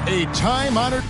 A time-honored...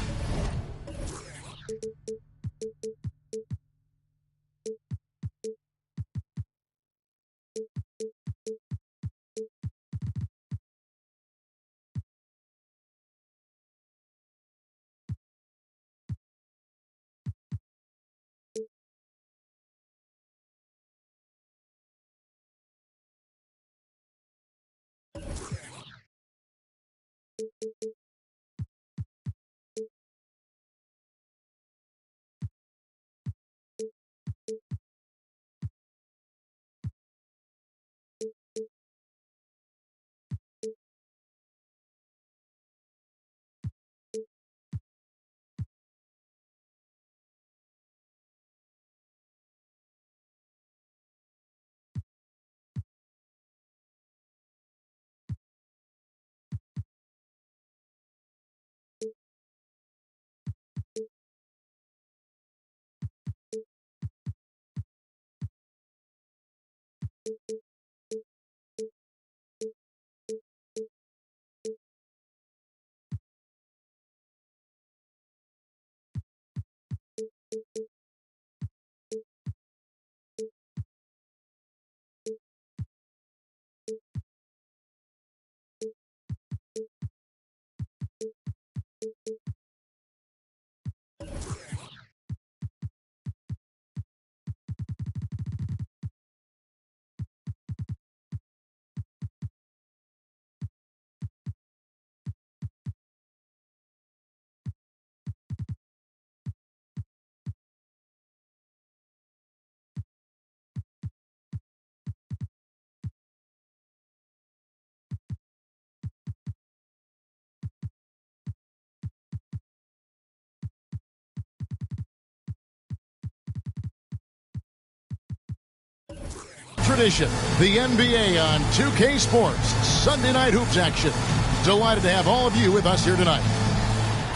Tradition, the NBA on 2K Sports, Sunday night hoops action. Delighted to have all of you with us here tonight.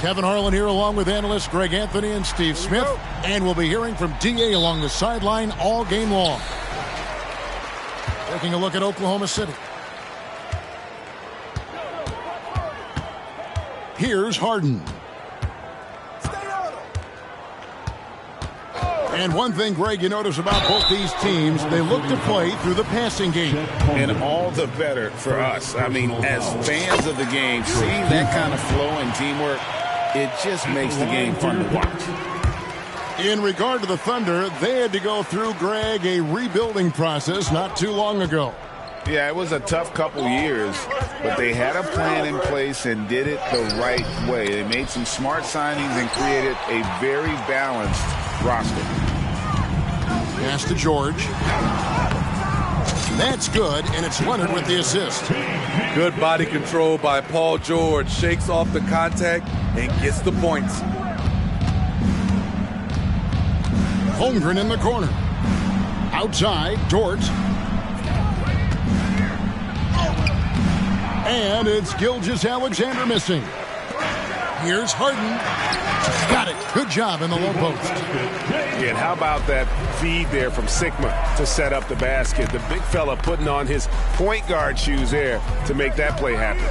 Kevin Harlan here along with analysts Greg Anthony and Steve Smith. And we'll be hearing from DA along the sideline all game long. Taking a look at Oklahoma City. Here's Harden. And one thing, Greg, you notice about both these teams, they look to play through the passing game. And all the better for us. I mean, as fans of the game, seeing that kind of flow and teamwork, it just makes the game fun to watch. In regard to the Thunder, they had to go through, Greg, a rebuilding process not too long ago. Yeah, it was a tough couple years, but they had a plan in place and did it the right way. They made some smart signings and created a very balanced roster. Pass to George. That's good, and it's Leonard with the assist. Good body control by Paul George. Shakes off the contact and gets the points. Holmgren in the corner. Outside, Dort. And it's Gilgeous-Alexander missing. Here's Harden. Got it. Good job in the low post. Yeah, and how about that feed there from Sigma to set up the basket? The big fella putting on his point guard shoes there to make that play happen.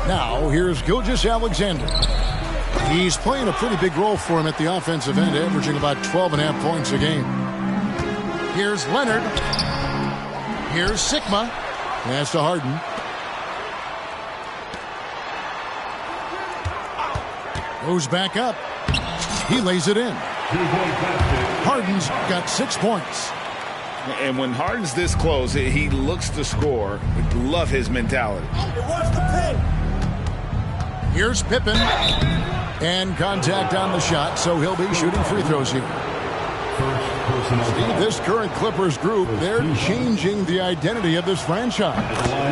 Now, here's Gilgeous-Alexander. He's playing a pretty big role for him at the offensive end, averaging about 12.5 points a game. Here's Leonard. Here's Sigma. Pass to Harden. Goes back up. He lays it in. Harden's got 6 points. And when Harden's this close, he looks to score. Love his mentality. Here's Pippen. And contact on the shot, so he'll be shooting free throws here. Steve, this current Clippers group, they're changing the identity of this franchise.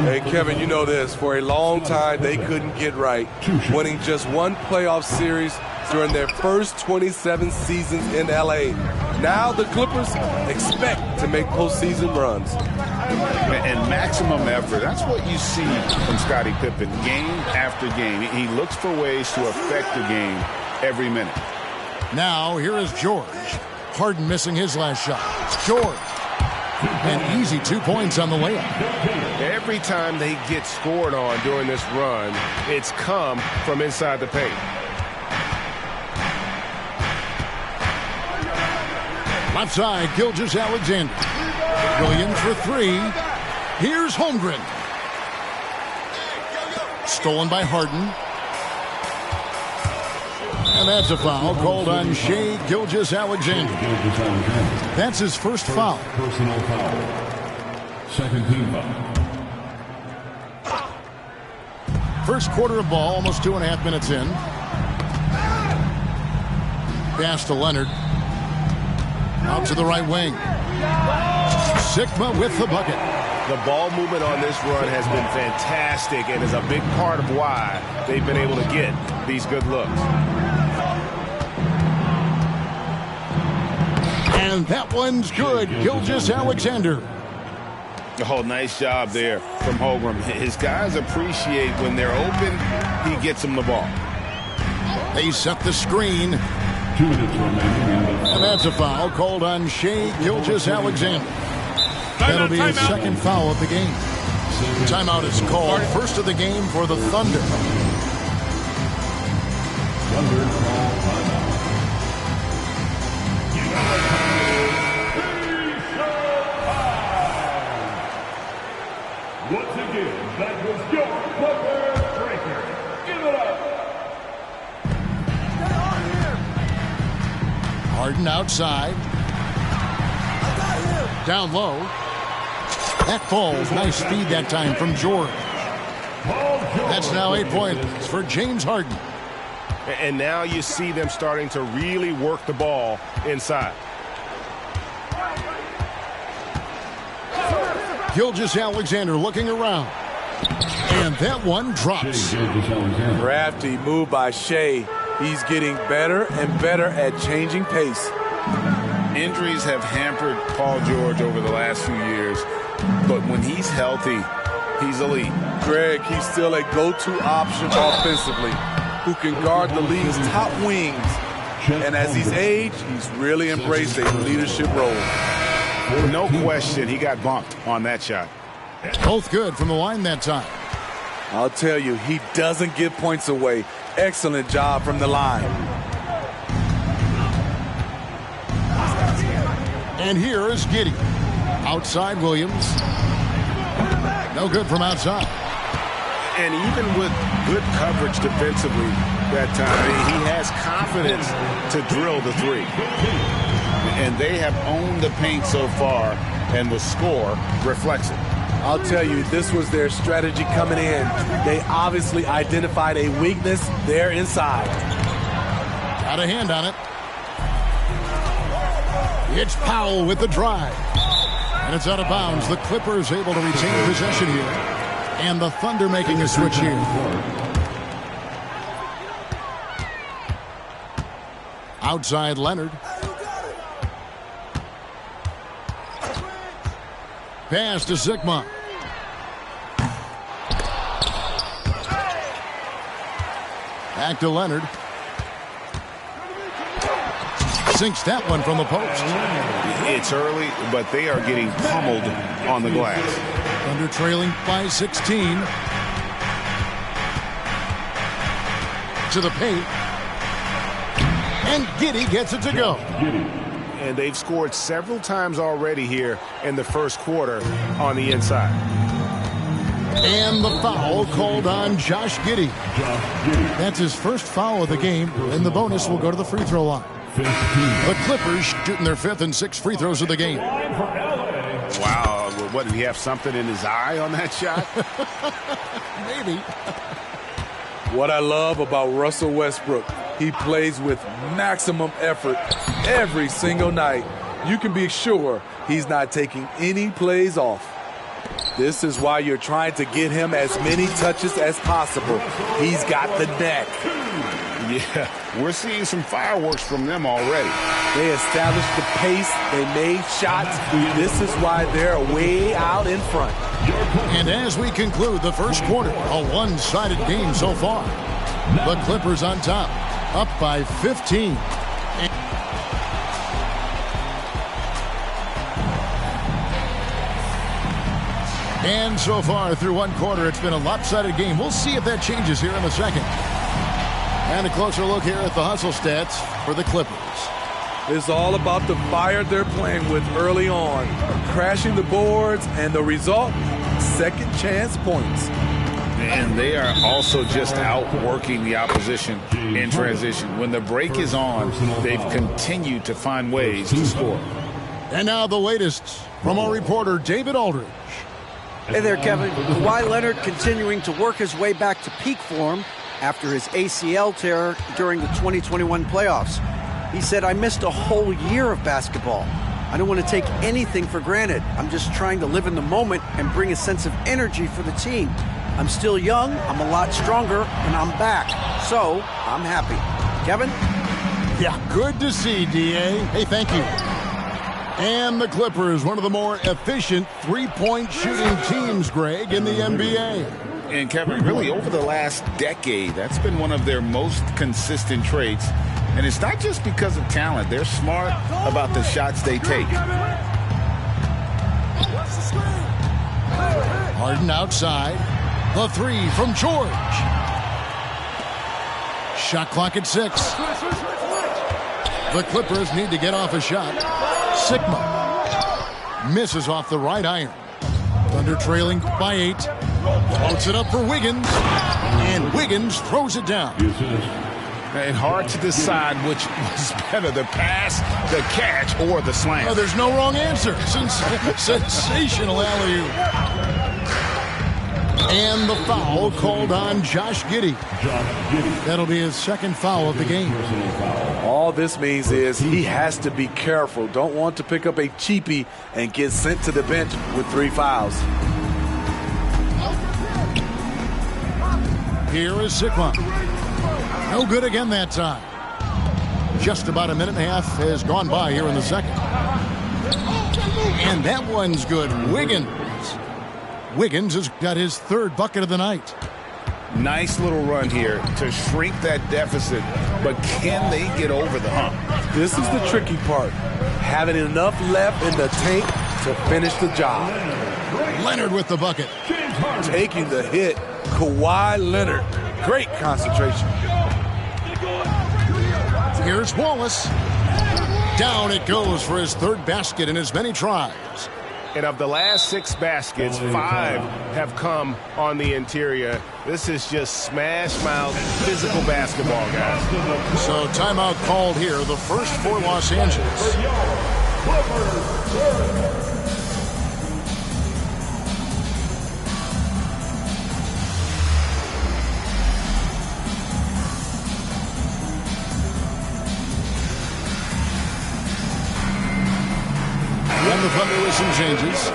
Hey, Kevin, you know this. For a long time, they couldn't get right, winning just one playoff series during their first 27 seasons in L.A. Now the Clippers expect to make postseason runs. And maximum effort. That's what you see from Scottie Pippen game after game. He looks for ways to affect the game every minute. Now, here is George. Harden missing his last shot. George. An easy 2 points on the layup. Every time they get scored on during this run, it's come from inside the paint. Left side, Gilgeous-Alexander. Williams for three. Here's Holmgren. Stolen by Harden. And that's a foul called on Shai Gilgeous-Alexander. That's his first foul. Personal foul. Second team foul. First quarter of ball, almost 2.5 minutes in. Pass to Leonard. Out to the right wing. Sigma with the bucket. The ball movement on this run has been fantastic and is a big part of why they've been able to get these good looks. And that one's good. Gilgeous-Alexander. Oh, nice job there from Holmgren. His guys appreciate when they're open, he gets them the ball. They set the screen. 2 minutes remaining. And that's a foul called on Shai Gilgeous-Alexander. That'll be his second foul of the game. Timeout is called. First of the game for the Thunder. Thunder call timeout. Once again, that was your record breaker. Give it up. Harden outside. Down low. That falls. Nice speed that time from George. That's now 8 points for James Harden. And now you see them starting to really work the ball inside. Gilgeous-Alexander looking around. And that one drops. Crafty move by Shai. He's getting better and better at changing pace. Injuries have hampered Paul George over the last few years, but when he's healthy, he's elite. Greg, he's still a go-to option offensively, who can guard the league's top wings. And as he's aged, he's really embraced a leadership role. No question, he got bumped on that shot. Both good from the line that time. I'll tell you, he doesn't give points away. Excellent job from the line. And here is Giddey. Outside Williams. No good from outside. And even with good coverage defensively that time, he has confidence to drill the three. And they have owned the paint so far, and the score reflects it. I'll tell you, this was their strategy coming in. They obviously identified a weakness there inside. Got a hand on it. It's Powell with the drive. And it's out of bounds. The Clippers able to retain possession here. And the Thunder making a switch here. Outside Leonard. Pass to Sigma. Back to Leonard. Sinks that one from the post. It's early, but they are getting pummeled on the glass. Thunder trailing by 16. To the paint. And Giddey gets it to go. And they've scored several times already here in the first quarter on the inside. And the foul called on Josh Giddey. That's his first foul of the game, and the bonus will go to the free throw line. The Clippers shooting their 5th and 6th free throws of the game. Wow, what, did he have something in his eye on that shot? Maybe. What I love about Russell Westbrook, he plays with maximum effort every single night. You can be sure he's not taking any plays off. This is why you're trying to get him as many touches as possible. He's got the neck. Yeah, we're seeing some fireworks from them already. They established the pace. They made shots. This is why they're way out in front. And as we conclude the first quarter, a one-sided game so far. The Clippers on top, up by 15. And so far through one quarter, it's been a lopsided game. We'll see if that changes here in the second. And a closer look here at the hustle stats for the Clippers. It's all about the fire they're playing with early on. Crashing the boards, and the result, second chance points. And they are also just outworking the opposition in transition. When the break is on, they've continued to find ways to score. And now the latest from our reporter, David Aldridge. Hey there, Kevin. Kawhi Leonard continuing to work his way back to peak form after his ACL tear during the 2021 playoffs. He said, "I missed a whole year of basketball. I don't want to take anything for granted. I'm just trying to live in the moment and bring a sense of energy for the team. I'm still young, I'm a lot stronger, and I'm back. So, I'm happy." Kevin? Yeah, good to see, D.A. Hey, thank you. And the Clippers, one of the more efficient three-point shooting teams, Greg, in the NBA. And, Kevin, really over the last decade, that's been one of their most consistent traits. And it's not just because of talent. They're smart about the shots they take. Harden outside. The three from George. Shot clock at 6. The Clippers need to get off a shot. Sigma misses off the right iron. Thunder trailing by 8. Floats it up for Wiggins. And Wiggins throws it down. And hard to decide which was better, the pass, the catch, or the slam. Oh, there's no wrong answer. Sensational alley-oop. And the foul called on Josh Giddey. That'll be his second foul of the game. All this means is he has to be careful. Don't want to pick up a cheapie and get sent to the bench with 3 fouls. Here is Sigma. No good again that time. Just about a minute and a half has gone by here in the second. And that one's good. Wiggins has got his third bucket of the night. Nice little run here to shrink that deficit, but can they get over the hump? This is the tricky part. Having enough left in the tank to finish the job. Leonard with the bucket. Taking the hit, Kawhi Leonard. Great concentration. Here's Wallace. Down it goes for his third basket in as many tries. And of the last 6 baskets, 5 have come on the interior. This is just smash-mouth physical basketball, guys. So timeout called here, the first for Los Angeles. And the Thunder with some changes.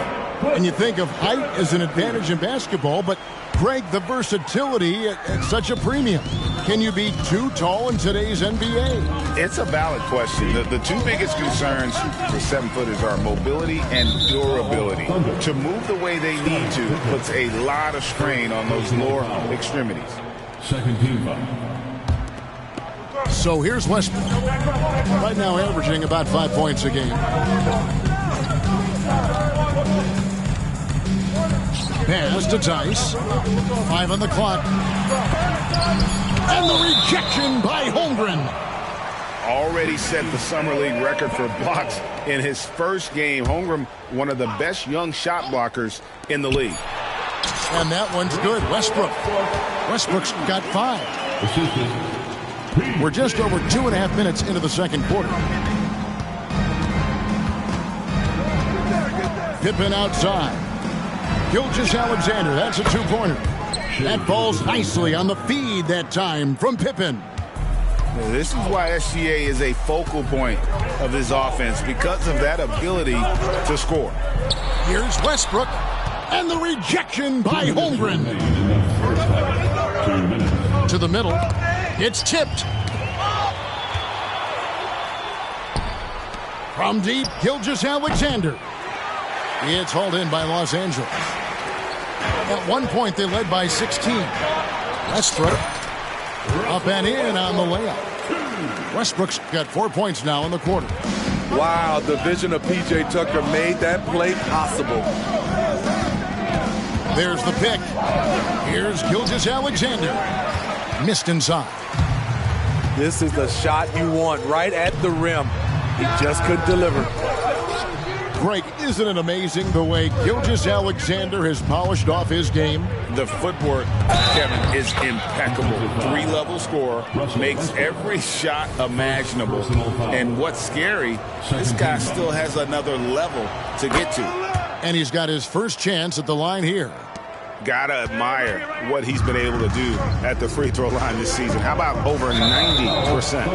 And you think of height as an advantage in basketball, but Greg, the versatility at such a premium. Can you be too tall in today's NBA? It's a valid question. The two biggest concerns for 7-footers are mobility and durability. To move the way they need to puts a lot of strain on those lower extremities. Second team foul. So here's Westbrook. Right now averaging about 5 points a game. Pass to Tice. 5 on the clock. And the rejection by Holmgren. Already set the Summer League record for blocks in his first game. Holmgren, one of the best young shot blockers in the league. And that one's good. Westbrook's got 5. We're just over 2.5 minutes into the second quarter. Pippen outside. Gilgeous-Alexander, that's a 2-pointer. That falls nicely on the feed that time from Pippen. This is why SGA is a focal point of this offense, because of that ability to score. Here's Westbrook, and the rejection by Holmgren. To the middle. It's tipped. From deep, Gilgeous-Alexander. It's hauled in by Los Angeles. At one point, they led by 16. Westbrook up and in on the layup. Westbrook's got 4 points now in the quarter. Wow, the vision of P.J. Tucker made that play possible. There's the pick. Here's Gilgeous-Alexander. Missed inside. This is the shot you want right at the rim. He just couldn't deliver. Greg, isn't it amazing the way Gilgeous-Alexander has polished off his game? The footwork, Kevin, is impeccable. 3-level scorer, makes every shot imaginable. And what's scary, this guy still has another level to get to. And he's got his first chance at the line here. Gotta admire what he's been able to do at the free throw line this season. How about over 90%?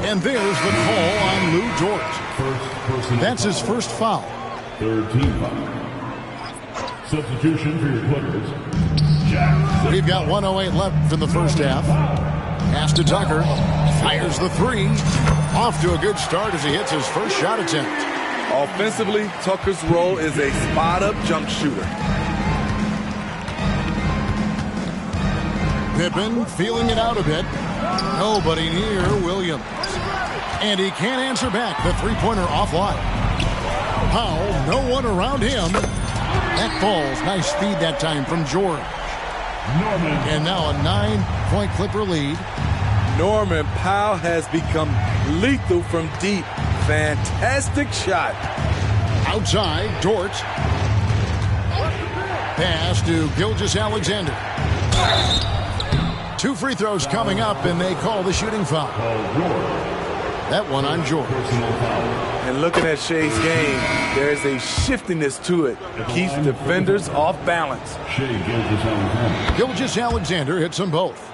And there's the call on Lou Dort. That's his first foul. Third team foul. Substitution for your Clippers. We've got 1:08 left in the first half. Pass to Tucker. Fires the three. Off to a good start as he hits his first shot attempt. Offensively, Tucker's role is a spot-up jump shooter. Pippen feeling it out a bit. Nobody near Williams. And he can't answer back. The three-pointer offline. Powell, no one around him. That falls. Nice feed that time from George. And now a 9-point Clipper lead. Norman Powell has become lethal from deep. Fantastic shot. Outside, Dort. Pass to Gilgeous-Alexander. 2 free throws coming up, and they call the shooting foul. That one on George. And looking at Shea's game, there's a shiftiness to it. Keeps defenders off balance. Gilgeous-Alexander hits them both.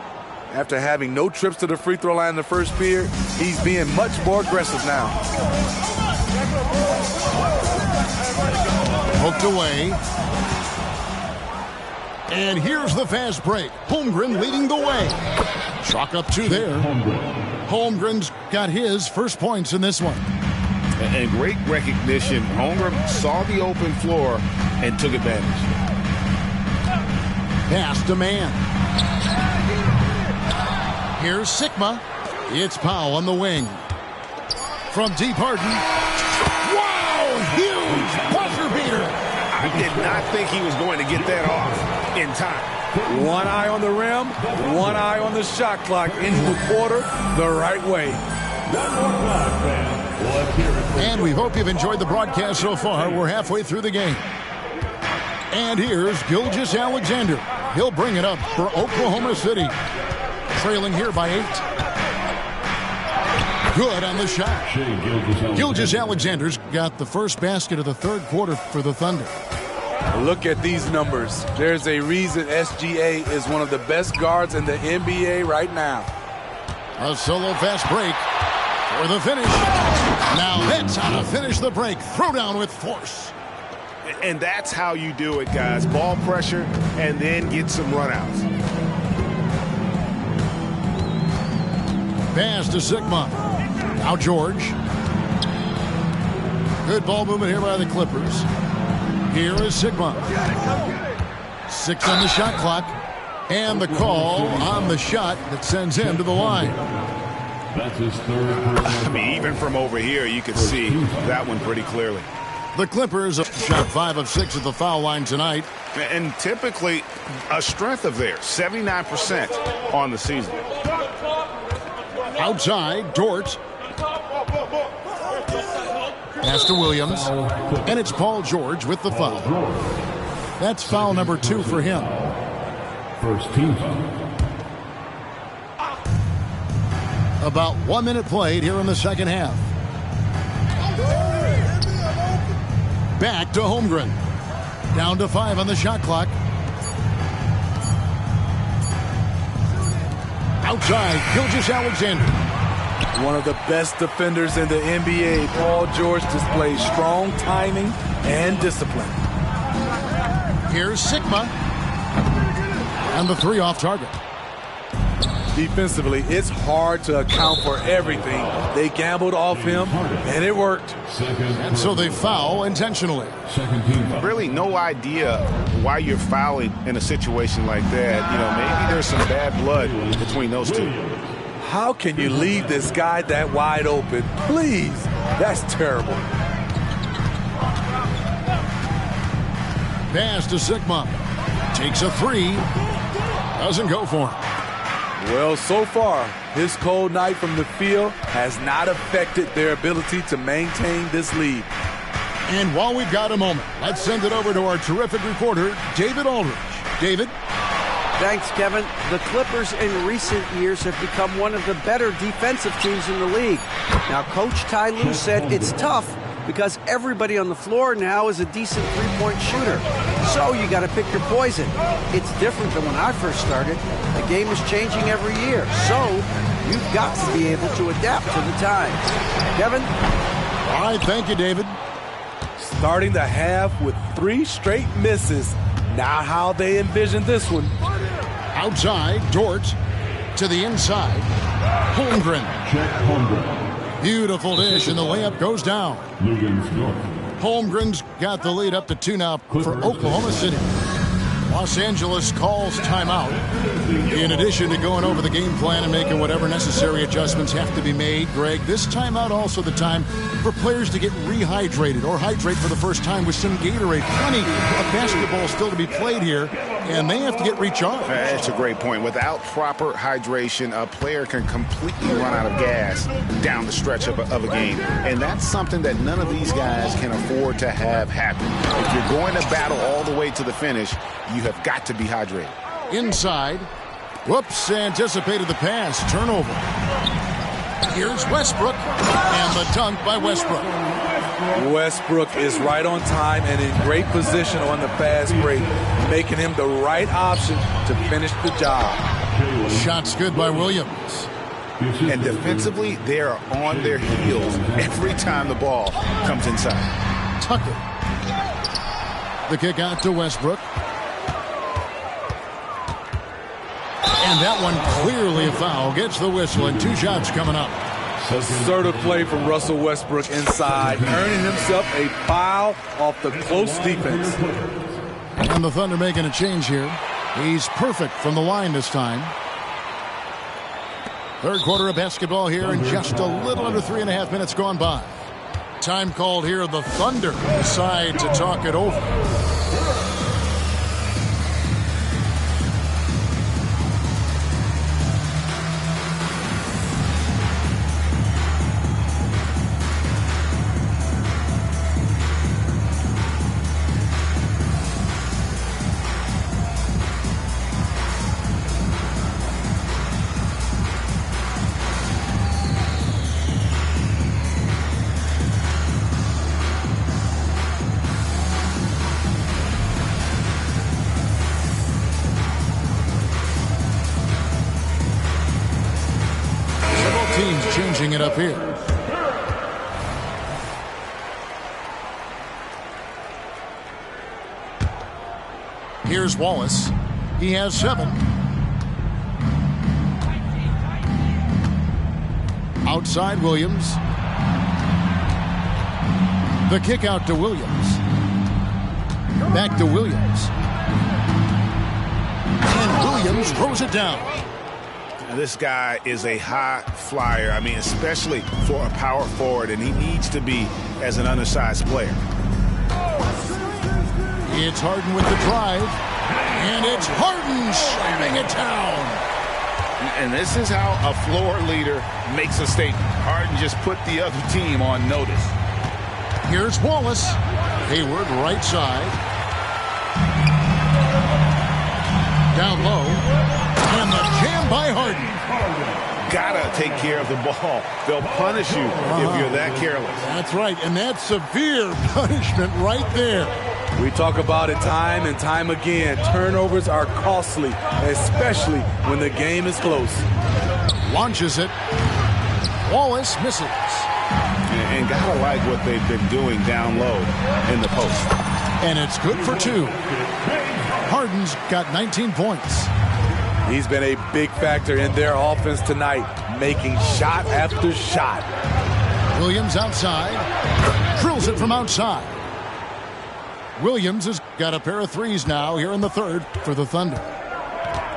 After having no trips to the free throw line in the first period, he's being much more aggressive now. Hooked away. And here's the fast break. Holmgren leading the way. Chalk up 2 there. Holmgren's got his first points in this one. And great recognition. Holmgren saw the open floor and took advantage. Pass to man. Here's Sigma. It's Powell on the wing. From deep Harden. Wow! Huge buzzer beater. I did not think he was going to get that off in time. One eye on the rim, one eye on the shot clock. Ending the quarter the right way. And we hope you've enjoyed the broadcast so far. We're halfway through the game. And here's Gilgeous-Alexander. He'll bring it up for Oklahoma City. Trailing here by 8. Good on the shot. Gilgeous-Alexander's got the first basket of the third quarter for the Thunder. Look at these numbers. There's a reason SGA is one of the best guards in the NBA right now. A solo fast break for the finish. Now that's how to finish the break. Throw down with force. And that's how you do it, guys. Ball pressure and then get some runouts. Pass to Sigma. Now George. Good ball movement here by the Clippers. Here is Sigma. 6 on the shot clock. And the call on the shot that sends him to the line. That's his third. I mean, even from over here, you could see that one pretty clearly. The Clippers have shot 5 of 6 at the foul line tonight. And typically a strength of theirs, 79% on the season. Outside, Dort. Pass to Williams. And it's Paul George with the foul. That's foul number 2 for him. First team foul. About 1 minute played here in the second half. Back to Holmgren. Down to 5 on the shot clock. Outside, Gilgeous-Alexander. One of the best defenders in the NBA, Paul George displays strong timing and discipline. Here's Sigma. And the 3 off target. Defensively, it's hard to account for everything. They gambled off him, and it worked. And so they foul intentionally. Second team foul. Really no idea why you're fouling in a situation like that. You know, maybe there's some bad blood between those two. How can you leave this guy that wide open? Please, that's terrible. Pass to Sigma. Takes a three. Doesn't go for him. Well, so far, his cold night from the field has not affected their ability to maintain this lead. And while we've got a moment, let's send it over to our terrific reporter, David Aldridge. David? Thanks, Kevin. The Clippers in recent years have become one of the better defensive teams in the league. Now, Coach Ty Lue said it's tough because everybody on the floor now is a decent three-point shooter. So you got to pick your poison. It's different than when I first started. The game is changing every year. So you've got to be able to adapt to the times. Kevin? All right, thank you, David. Starting the half with 3 straight misses. Not how they envisioned this one. Outside, Dort to the inside. Holmgren. Beautiful dish, and the layup goes down. Holmgren's got the lead up to 2 now for Oklahoma City. Los Angeles calls timeout. In addition to going over the game plan and making whatever necessary adjustments have to be made, Greg, this timeout also the time for players to get rehydrated or hydrate for the first time with some Gatorade. Plenty of basketball still to be played here, and they have to get recharged. That's a great point. Without proper hydration, a player can completely run out of gas down the stretch of a game. And that's something that none of these guys can afford to have happen. If you're going to battle all the way to the finish, you have got to be hydrated. Inside. Whoops, anticipated the pass. Turnover. Here's Westbrook, and the dunk by Westbrook. Westbrook is right on time and in great position on the fast break, making him the right option to finish the job. Shots good by Williams. And defensively, they are on their heels every time the ball comes inside. Tucker. The kick out to Westbrook. And that one clearly a foul. Gets the whistle, and 2 shots coming up. Assertive play from Russell Westbrook inside, earning himself a foul off the close defense. And the Thunder making a change here. He's perfect from the line this time. Third quarter of basketball here, and just a little under 3.5 minutes gone by. Time called here. The Thunder decide to talk it over. Changing it up here. Here's Wallace. He has 7. Outside Williams. The kick out to Williams. Back to Williams. And Williams throws it down. This guy is a high flyer. I mean, especially for a power forward, and he needs to be as an undersized player. It's Harden with the drive, and it's Harden slamming it down. And this is how a floor leader makes a statement. Harden just put the other team on notice. Here's Wallace. Hayward right side. Down low. And the jam by Harden. Gotta take care of the ball. They'll punish you if you're that careless. That's right, and that's severe punishment right there. We talk about it time and time again. Turnovers are costly, especially when the game is close. Launches it. Wallace misses. And gotta like what they've been doing down low in the post. And it's good for 2. Harden's got 19 points. He's been a big factor in their offense tonight, making shot after shot. Williams outside. Drills it from outside. Williams has got a pair of 3s now here in the third for the Thunder.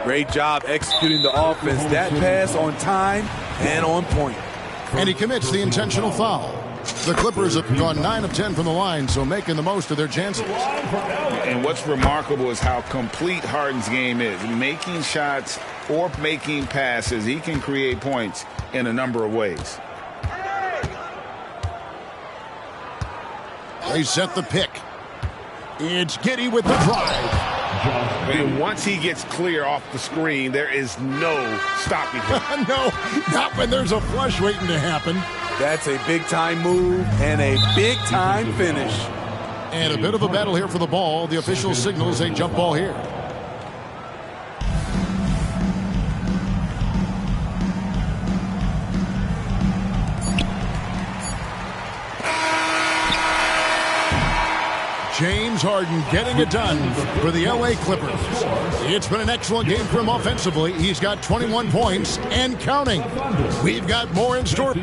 Great job executing the offense. That pass on time and on point. And he commits the intentional foul. The Clippers have gone 9 of 10 from the line, so making the most of their chances. And what's remarkable is how complete Harden's game is. Making shots or making passes, he can create points in a number of ways. They set the pick. It's Giddey with the drive. And once he gets clear off the screen, there is no stopping him. No, not when there's a flush waiting to happen. That's a big-time move and a big-time finish. And a bit of a battle here for the ball. The official signals a jump ball here. James Harden getting it done for the LA Clippers. It's been an excellent game for him offensively. He's got 21 points and counting. We've got more in store.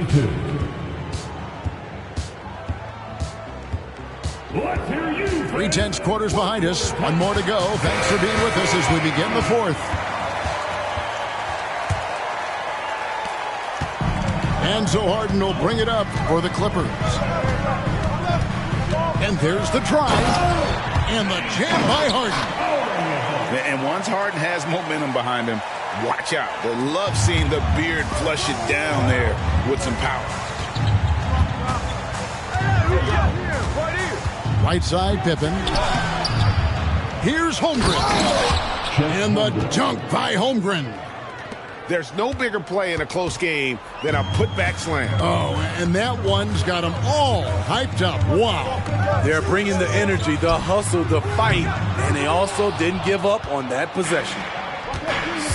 3/10 quarters behind us. One more to go. Thanks for being with us as we begin the fourth. And so Harden will bring it up for the Clippers. And there's the drive. And the jam by Harden. And once Harden has momentum behind him, watch out. They love seeing the beard flush it down there with some power. Right side, Pippen. Here's Holmgren. And the dunk by Holmgren. There's no bigger play in a close game than a putback slam. Oh, and that one's got them all hyped up. Wow. They're bringing the energy, the hustle, the fight, and they also didn't give up on that possession.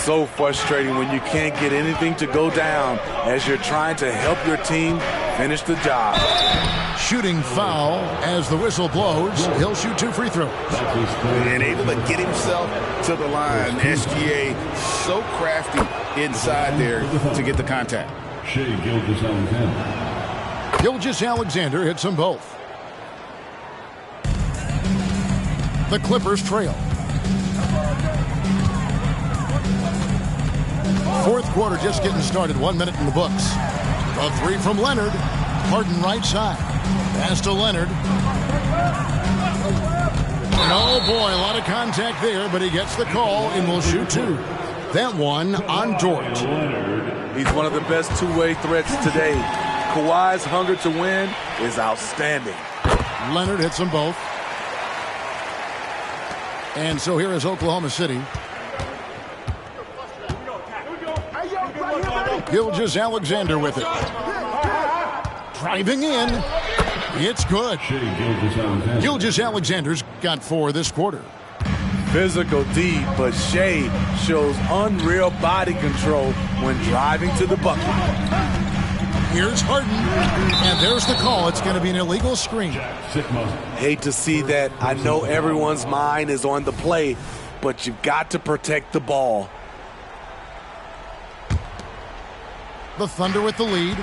So frustrating when you can't get anything to go down as you're trying to help your team finish the job. Shooting foul as the whistle blows. He'll shoot 2 free throws. And able to get himself to the line. SGA so crafty inside there to get the contact. Gilgeous-Alexander hits them both. The Clippers trail. Fourth quarter just getting started. 1 minute in the books. A three from Leonard. Harden right side. Pass to Leonard. And oh boy, a lot of contact there, but he gets the call and will shoot 2. That one on Dort. He's one of the best two-way threats today. Kawhi's hunger to win is outstanding. Leonard hits them both. And so here is Oklahoma City. Gilgeous-Alexander with it. Driving in. It's good. Gilgeous-Alexander's got 4 this quarter. Physical D, but Shea shows unreal body control when driving to the bucket. Here's Harden. And there's the call. It's going to be an illegal screen. Hate to see that. I know everyone's mind is on the play, but you've got to protect the ball. The Thunder with the lead.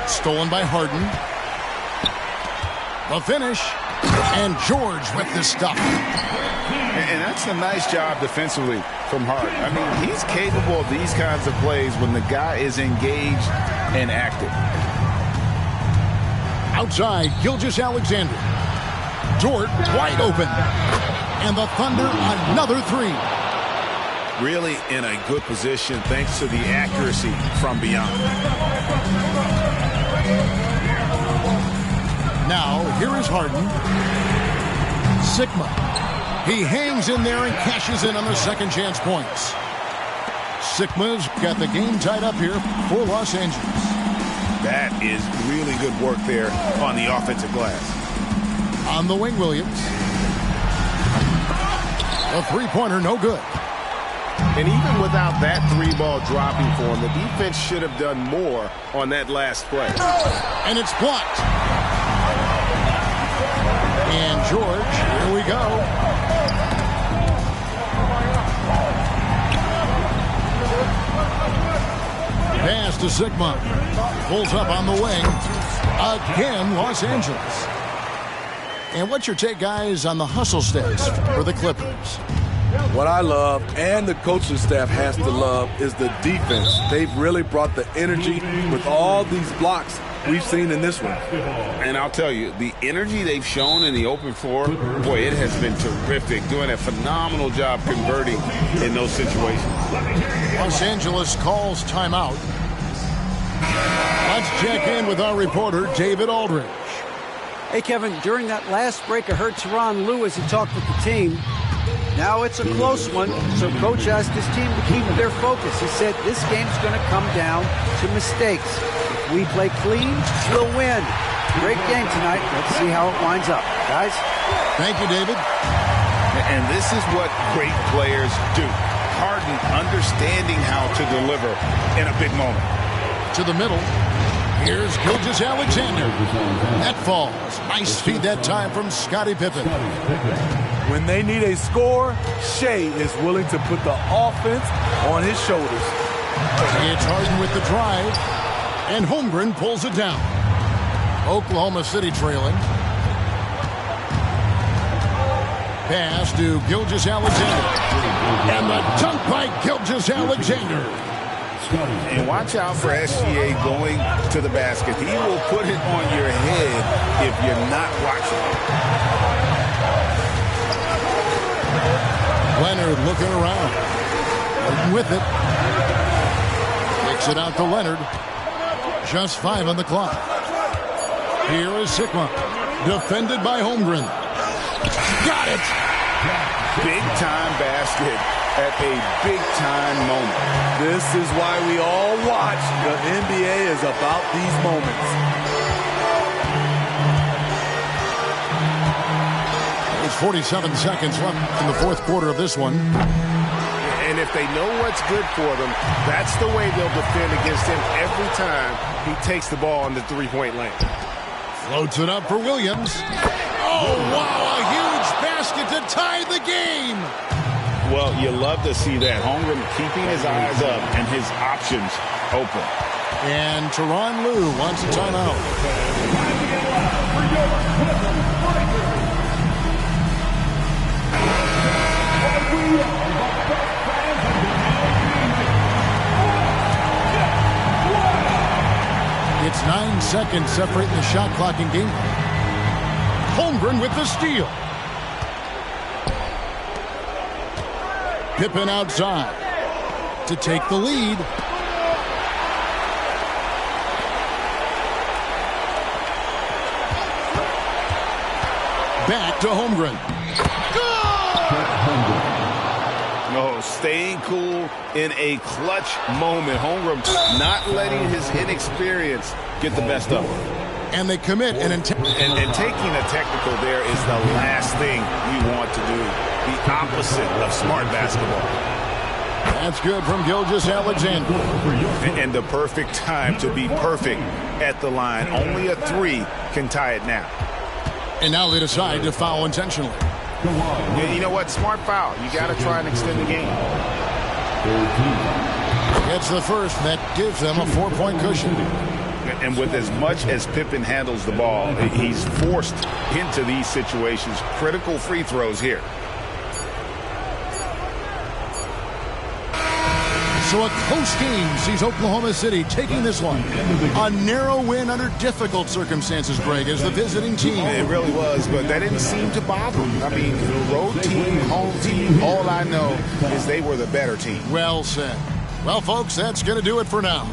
Stolen by Harden. The finish. And George with the stuff. And that's a nice job defensively from Harden. I mean, he's capable of these kinds of plays when the guy is engaged and active. Outside, Gilgeous-Alexander. Dort wide open. And the Thunder another 3. Really in a good position thanks to the accuracy from beyond. Now, here is Harden. Sigma. He hangs in there and cashes in on the second chance points. Sigma's got the game tied up here for Los Angeles. That is really good work there on the offensive glass. On the wing, Williams. A three-pointer, no good. And even without that 3-ball dropping for him, the defense should have done more on that last play. And it's blocked. And George, here we go. Pass to Sigma. Pulls up on the wing. Again, Los Angeles. And what's your take, guys, on the hustle stats for the Clippers? What I love, and the coaching staff has to love, is the defense. They've really brought the energy with all these blocks we've seen in this one. And I'll tell you, the energy they've shown in the open floor, boy, it has been terrific, doing a phenomenal job converting in those situations. Los Angeles calls timeout. Let's check in with our reporter, David Aldridge. Hey, Kevin, during that last break, I heard Tyronn Lue as he talked with the team. Now it's a close one, so Coach asked his team to keep their focus. He said this game's going to come down to mistakes. If we play clean, we'll win. Great game tonight. Let's see how it winds up. Guys? Thank you, David. And this is what great players do. Harden understanding how to deliver in a big moment. To the middle. Here's Gilgeous-Alexander. That falls. Nice feed that time from Scottie Pippen. When they need a score, Shea is willing to put the offense on his shoulders. It's Harden with the drive, and Holmgren pulls it down. Oklahoma City trailing. Pass to Gilgeous-Alexander. And the dunk by Gilgeous-Alexander. And watch out for SGA going to the basket. He will put it on your head if you're not watching. Leonard looking around. Harden with it. Kicks it out to Leonard. Just 5 on the clock. Here is Sikma. Defended by Holmgren. Got it! Big-time basket at a big-time moment. This is why we all watch. The NBA is about these moments. There's 47 seconds left in the fourth quarter of this one. And if they know what's good for them, that's the way they'll defend against him every time he takes the ball in the three-point lane. Floats it up for Williams. Oh, wow, a huge basket to tie the game. Well, you love to see that. Holmgren keeping his eyes up and his options open. And Tyronn Lue wants a timeout. It's 9 seconds separating the shot clock and game. Holmgren with the steal. Pippen outside to take the lead. Back to Holmgren. No, staying cool in a clutch moment. Holmgren not letting his inexperience get the best of him. And they commit and taking a technical there is the last thing you want to do. The opposite of smart basketball. That's good from Gilgeous-Alexander. And the perfect time to be perfect at the line. Only a 3 can tie it now. And now they decide to foul intentionally. You know what? Smart foul. You got to try and extend the game. It's the first that gives them a 4-point cushion. And with as much as Pippen handles the ball, he's forced into these situations. Critical free throws here. So a close game sees Oklahoma City taking this one. A narrow win under difficult circumstances, Greg, as the visiting team. It really was, but that didn't seem to bother them. I mean, road team, home team, all I know is they were the better team. Well said. Well, folks, that's going to do it for now.